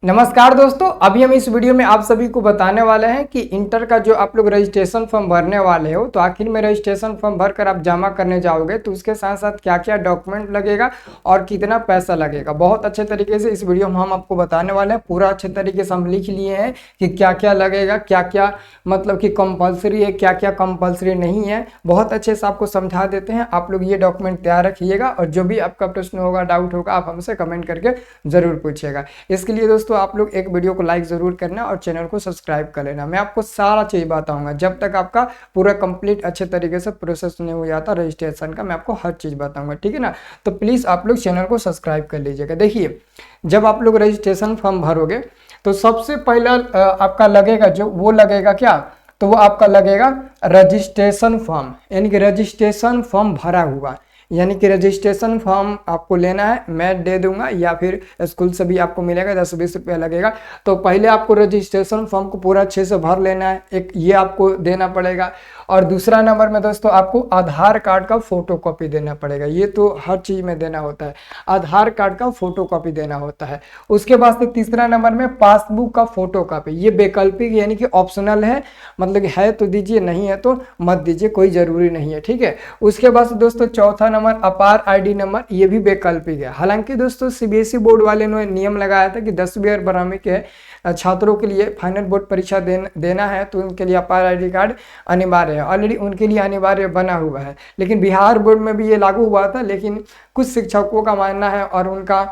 नमस्कार दोस्तों, अभी हम इस वीडियो में आप सभी को बताने वाले हैं कि इंटर का जो आप लोग रजिस्ट्रेशन फॉर्म भरने वाले हो तो आखिर में रजिस्ट्रेशन फॉर्म भरकर आप जमा करने जाओगे तो उसके साथ साथ क्या क्या डॉक्यूमेंट लगेगा और कितना पैसा लगेगा। बहुत अच्छे तरीके से इस वीडियो में हम आपको बताने वाले हैं। पूरा अच्छे तरीके से हम लिख लिए हैं कि क्या क्या लगेगा, क्या क्या मतलब कि कंपलसरी है, क्या क्या कंपलसरी नहीं है। बहुत अच्छे से आपको समझा देते हैं। आप लोग ये डॉक्यूमेंट तैयार रखिएगा और जो भी आपका प्रश्न होगा, डाउट होगा, आप हमसे कमेंट करके जरूर पूछिएगा। इसके लिए दोस्तों आप लोग एक वीडियो को लाइक जरूर करना और चैनल को सब्सक्राइब कर लेना। मैं आपको सारा चीज बताऊंगा जब तक आपका पूरा कंप्लीट अच्छे तरीके से प्रोसेस नहीं हो जाता रजिस्ट्रेशन का। मैं आपको हर चीज बताऊंगा, ठीक है ना। तो प्लीज आप लोग चैनल को सब्सक्राइब कर लीजिएगा। देखिए, जब आप लोग रजिस्ट्रेशन फॉर्म भरोगे तो सबसे पहला आपका लगेगा जो वो लगेगा क्या, तो वो आपका लगेगा रजिस्ट्रेशन फॉर्म, यानी कि रजिस्ट्रेशन फॉर्म भरा हुआ, यानी कि रजिस्ट्रेशन फॉर्म आपको लेना है। मैं दे दूंगा या फिर स्कूल से भी आपको मिलेगा, 10-20 रुपया लगेगा। तो पहले आपको रजिस्ट्रेशन फॉर्म को पूरा अच्छे से भर लेना है, एक ये आपको देना पड़ेगा। और दूसरा नंबर में दोस्तों आपको आधार कार्ड का फोटो कॉपी देना पड़ेगा। ये तो हर चीज़ में देना होता है, आधार कार्ड का फोटो कॉपी देना होता है। उसके बाद से तीसरा नंबर में पासबुक का फोटो कॉपी। ये वैकल्पिक यानी कि ऑप्शनल है, मतलब है तो दीजिए, नहीं है तो मत दीजिए, कोई ज़रूरी नहीं है, ठीक है। उसके बाद से दोस्तों चौथा नंबर अपार आईडी नंबर, ये भी वैकल्पिक है। हालांकि दोस्तों सीबीएसई बोर्ड वाले ने नियम लगाया था कि 10वीं और 12वीं के छात्रों के लिए फाइनल बोर्ड परीक्षा देना है तो उनके लिए अपार आईडी कार्ड अनिवार्य है। ऑलरेडी उनके लिए अनिवार्य बना हुआ है, लेकिन बिहार बोर्ड में भी ये लागू हुआ था। लेकिन कुछ शिक्षकों का मानना है और उनका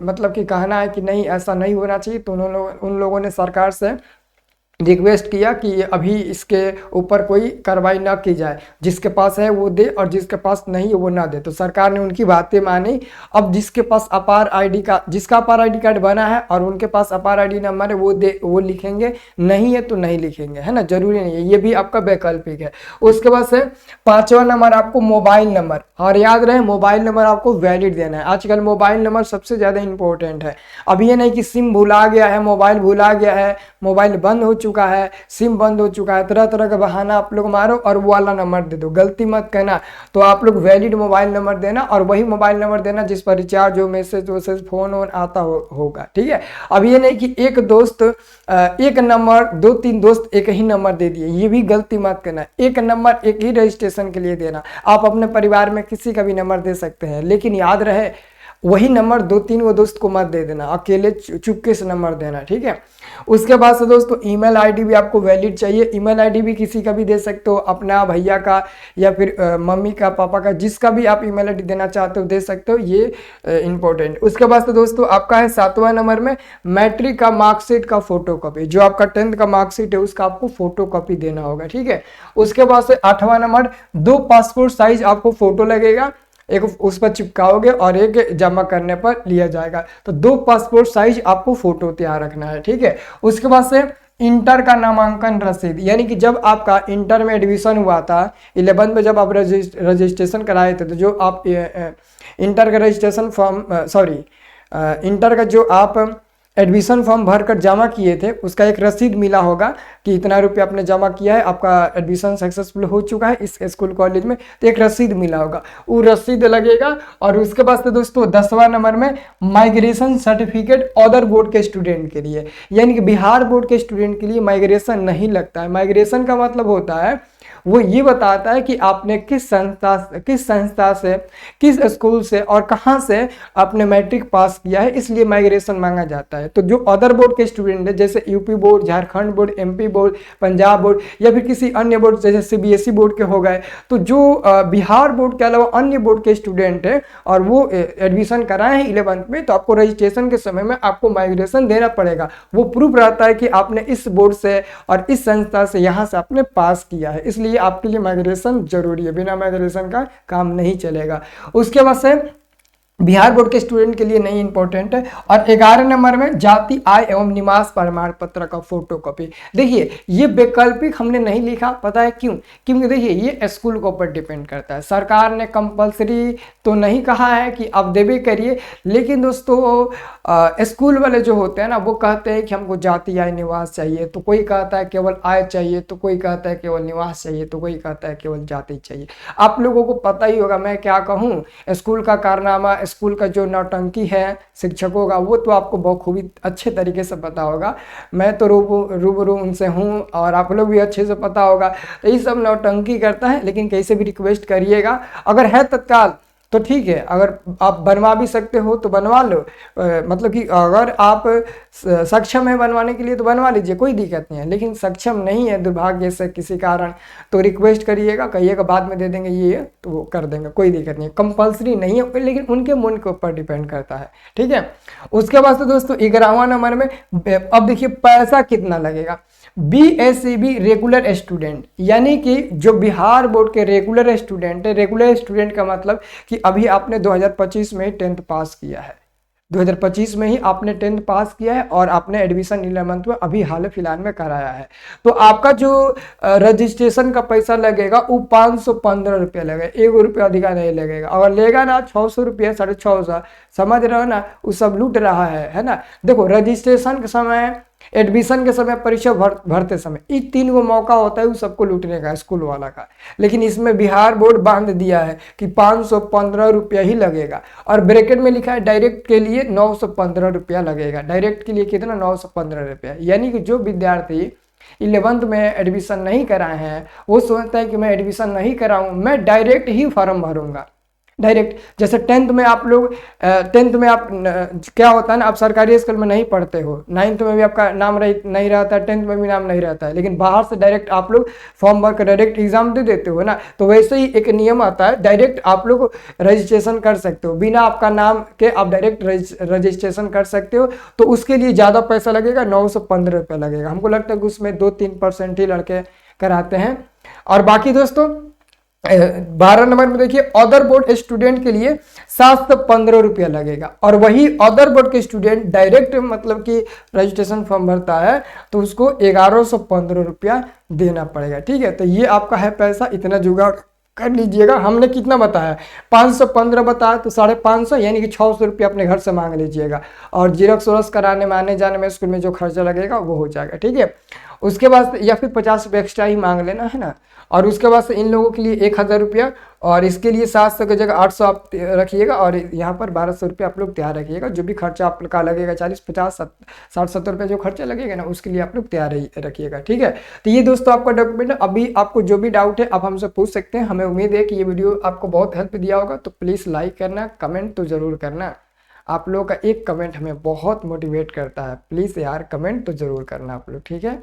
मतलब कि कहना है कि नहीं, ऐसा नहीं होना चाहिए। तो उन लोगों ने सरकार से रिक्वेस्ट किया कि अभी इसके ऊपर कोई कार्रवाई ना की जाए, जिसके पास है वो दे और जिसके पास नहीं है वो ना दे। तो सरकार ने उनकी बातें मानी। अब जिसके पास अपार आईडी का, जिसका अपार आईडी कार्ड बना है और उनके पास अपार आईडी नंबर है, वो लिखेंगे, नहीं है तो नहीं लिखेंगे, है ना, जरूरी नहीं है। ये भी आपका वैकल्पिक है। उसके बाद से पांचवा नंबर आपको मोबाइल नंबर, और याद रहे मोबाइल नंबर आपको वैलिड देना है। आजकल मोबाइल नंबर सबसे ज्यादा इंपॉर्टेंट है। अब ये नहीं कि सिम भुला गया है, मोबाइल भुला गया है, मोबाइल बंद हो चुका है, सिम बंद हो चुका है, तरह तरह का बहाना आप लोग मारो और वो वाला नंबर दे दो, गलती मत कहना। तो आप लोग वैलिड मोबाइल नंबर देना और वही मोबाइल नंबर देना जिस पर रिचार्ज हो, मैसेज वैसेज फोन वोन आता होगा, ठीक है। अब ये नहीं कि एक दोस्त एक नंबर, 2-3 दोस्त एक ही नंबर दे दिए, ये भी गलती मत करना। एक नंबर एक ही रजिस्ट्रेशन के लिए देना। आप अपने परिवार में किसी का भी नंबर दे सकते हैं, लेकिन याद रहे वही नंबर 2-3 वो दोस्त को मत दे देना, अकेले चुपके से नंबर देना, ठीक है। उसके बाद से दोस्तों ईमेल आईडी भी आपको वैलिड चाहिए। ईमेल आईडी भी किसी का भी दे सकते हो, अपना भैया का या फिर मम्मी का, पापा का, जिसका भी आप ईमेल आईडी देना चाहते हो दे सकते हो, ये इंपॉर्टेंट। उसके बाद से दोस्तों आपका है 7वां नंबर में मैट्रिक का मार्कशीट का फोटो कॉपी। जो आपका 10th का मार्कशीट है उसका आपको फोटो कॉपी देना होगा, ठीक है। उसके बाद से 8वां नंबर 2 पासपोर्ट साइज आपको फोटो लगेगा, एक उस पर चिपकाओगे और एक जमा करने पर लिया जाएगा। तो 2 पासपोर्ट साइज आपको फोटो तैयार रखना है, ठीक है। उसके बाद से इंटर का नामांकन रसीद, यानी कि जब आपका इंटर में एडमिशन हुआ था, 11th में जब आप रजिस्ट्रेशन कराए थे, तो जो आप इंटर का रजिस्ट्रेशन फॉर्म इंटर का जो आप एडमिशन फॉर्म भरकर जमा किए थे उसका एक रसीद मिला होगा कि इतना रुपया आपने जमा किया है, आपका एडमिशन सक्सेसफुल हो चुका है इस स्कूल कॉलेज में, तो एक रसीद मिला होगा, वो रसीद लगेगा। और उसके बाद से दोस्तों 10वां नंबर में माइग्रेशन सर्टिफिकेट अदर बोर्ड के स्टूडेंट के लिए, यानी कि बिहार बोर्ड के स्टूडेंट के लिए माइग्रेशन नहीं लगता है। माइग्रेशन का मतलब होता है वो ये बताता है कि आपने किस संस्था से, किस स्कूल से और कहां से आपने मैट्रिक पास किया है, इसलिए माइग्रेशन मांगा जाता है। तो जो अदर बोर्ड के स्टूडेंट है, जैसे UP board, Jharkhand board, MP board, Punjab board या फिर किसी अन्य बोर्ड जैसे सीबीएसई बोर्ड के हो गए, तो जो बिहार बोर्ड के अलावा अन्य बोर्ड के स्टूडेंट है और वो एडमिशन कराए हैं 11th में, तो आपको रजिस्ट्रेशन के समय में आपको माइग्रेशन देना पड़ेगा। वो प्रूफ रहता है कि आपने इस बोर्ड से और इस संस्था से यहाँ से आपने पास किया है, इसलिए आपके लिए माइग्रेशन जरूरी है। बिना माइग्रेशन का काम नहीं चलेगा। उसके बाद से बिहार बोर्ड के स्टूडेंट के लिए नहीं इंपॉर्टेंट है। और 11 नंबर में जाति, आय एवं निवास प्रमाण पत्र का फोटो कॉपी। देखिए ये वैकल्पिक हमने नहीं लिखा, पता है क्यों? क्योंकि देखिए ये स्कूल के ऊपर डिपेंड करता है। सरकार ने कंपलसरी तो नहीं कहा है कि आप देवे करिए, लेकिन दोस्तों स्कूल वाले जो होते हैं ना, वो कहते हैं कि हमको जाति, आय, निवास चाहिए। तो कोई कहता है केवल आय चाहिए, तो कोई कहता है केवल निवास चाहिए, तो कोई कहता है केवल जाति चाहिए। आप लोगों को पता ही होगा मैं क्या कहूँ, स्कूल का कारनामा, स्कूल का जो नौटंकी है शिक्षकों का, वो तो आपको बखूबी अच्छे तरीके से पता होगा। मैं तो रूबरू उनसे हूँ और आप लोग भी अच्छे से पता होगा। तो ये सब नौटंकी करता है, लेकिन कैसे भी रिक्वेस्ट करिएगा। अगर है तत्काल तो ठीक है, अगर आप बनवा भी सकते हो तो बनवा लो। मतलब कि अगर आप सक्षम है बनवाने के लिए तो बनवा लीजिए, कोई दिक्कत नहीं है। लेकिन सक्षम नहीं है दुर्भाग्य से किसी कारण, तो रिक्वेस्ट करिएगा, कहिएगा बाद में दे देंगे ये तो वो कर देंगे, कोई दिक्कत नहीं है। कंपल्सरी नहीं है, लेकिन उनके मन के ऊपर डिपेंड करता है, ठीक है। उसके बाद तो दोस्तों 11वां नंबर में अब देखिए पैसा कितना लगेगा। BSCB रेगुलर स्टूडेंट, यानी कि जो बिहार बोर्ड के रेगुलर स्टूडेंट है। रेगुलर स्टूडेंट का मतलब कि अभी आपने 2025 में ही 10th पास किया है, 2025 में ही आपने 10th पास किया है और आपने एडमिशन 11th में अभी हाल फिलहाल में कराया है, तो आपका जो रजिस्ट्रेशन का पैसा लगेगा वो 515 रुपया लगेगा, 1 रुपया अधिका नहीं लगेगा। अगर लेगा ना 600 रुपया, 650, समझ रहे हो ना, वो सब लूट रहा है ना। देखो रजिस्ट्रेशन के समय, एडमिशन के समय, परीक्षा भरते समय, ये 3 गो मौका होता है वो सबको लूटने का, स्कूल वाला का। लेकिन इसमें बिहार बोर्ड बांध दिया है कि 515 रुपया ही लगेगा, और ब्रैकेट में लिखा है डायरेक्ट के लिए 915 रुपया लगेगा। डायरेक्ट के लिए कितना, 915 रुपया। यानी कि जो विद्यार्थी 11th में एडमिशन नहीं कराए हैं वो सोचता है कि मैं एडमिशन नहीं कराऊं, मैं डायरेक्ट ही फॉर्म भरूंगा। डायरेक्ट, जैसे 10th में आप लोग 10th में आप क्या होता है ना, आप सरकारी स्कूल में नहीं पढ़ते हो, 9th में भी आपका नाम नहीं रहता है, 10th में भी नाम नहीं रहता है, लेकिन बाहर से डायरेक्ट आप लोग फॉर्म भर कर डायरेक्ट एग्जाम दे देते हो ना। तो वैसे ही एक नियम आता है, डायरेक्ट आप लोग रजिस्ट्रेशन कर सकते हो, बिना आपका नाम के आप डायरेक्ट रजिस्ट्रेशन कर सकते हो। तो उसके लिए ज़्यादा पैसा लगेगा, 915 रुपया लगेगा। हमको लगता है कि उसमें 2-3% ही लड़के कराते हैं। और बाकी दोस्तों 12 नंबर में देखिए अदर बोर्ड स्टूडेंट के लिए 715 रुपया लगेगा, और वही अदर बोर्ड के स्टूडेंट डायरेक्ट मतलब कि रजिस्ट्रेशन फॉर्म भरता है तो उसको 1115 रुपया देना पड़ेगा, ठीक है। तो ये आपका है पैसा, इतना जुगाड़ कर लीजिएगा। हमने कितना बताया, 515 बताया, तो 550 यानी कि 600 रुपया अपने घर से मांग लीजिएगा, और जीरोक्स वोरोक्स कराने में, आने जाने में, स्कूल में जो खर्चा लगेगा वो हो जाएगा, ठीक है। उसके बाद या फिर 50 रुपये एक्स्ट्रा ही मांग लेना, है ना। और उसके बाद से इन लोगों के लिए 1000 रुपया, और इसके लिए 700 की जगह 800 आप रखिएगा, और यहाँ पर 1200 रुपया आप लोग तैयार रखिएगा। जो भी खर्चा आपका लगेगा 40, 50, 60, 70 रुपये जो खर्चा लगेगा ना, उसके लिए आप लोग तैयार रखिएगा, ठीक है। तो ये दोस्तों आपका डॉक्यूमेंट है। अभी आपको जो भी डाउट है आप हमसे पूछ सकते हैं। हमें उम्मीद है कि ये वीडियो आपको बहुत हेल्प दिया होगा। तो प्लीज़ लाइक करना, कमेंट तो ज़रूर करना। आप लोगों का एक कमेंट हमें बहुत मोटिवेट करता है। प्लीज़ यार कमेंट तो ज़रूर करना आप लोग, ठीक है।